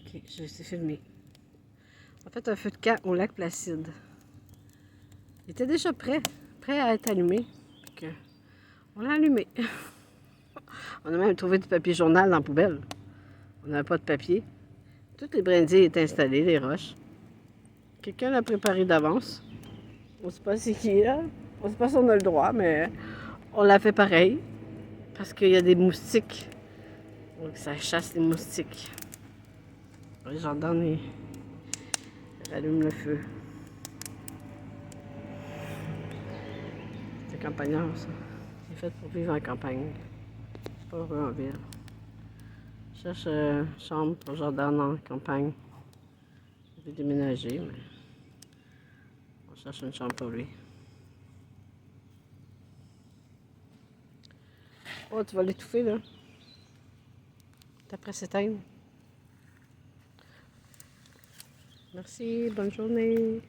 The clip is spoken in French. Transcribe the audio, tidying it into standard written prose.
Ok, je vais filmer. On a fait un feu de camp au lac Placide. Il était déjà prêt à être allumé. Donc, on l'a allumé. On a même trouvé du papier journal dans la poubelle. On n'avait pas de papier. Toutes les brindilles étaient installées, les roches. Quelqu'un l'a préparé d'avance. On ne sait pas c'est qui, là. On ne sait pas si on a le droit, mais on l'a fait pareil. Parce qu'il y a des moustiques. Donc ça chasse les moustiques. Les gendarmes, ils allument le feu. C'est campagnard, ça. C'est fait pour vivre en campagne. Pas heureux en ville. Je cherche une chambre pour gendarme en campagne. Il veut déménager, mais on cherche une chambre pour lui. Oh, tu vas l'étouffer, là. T'es après s'éteindre. Merci, bonne journée.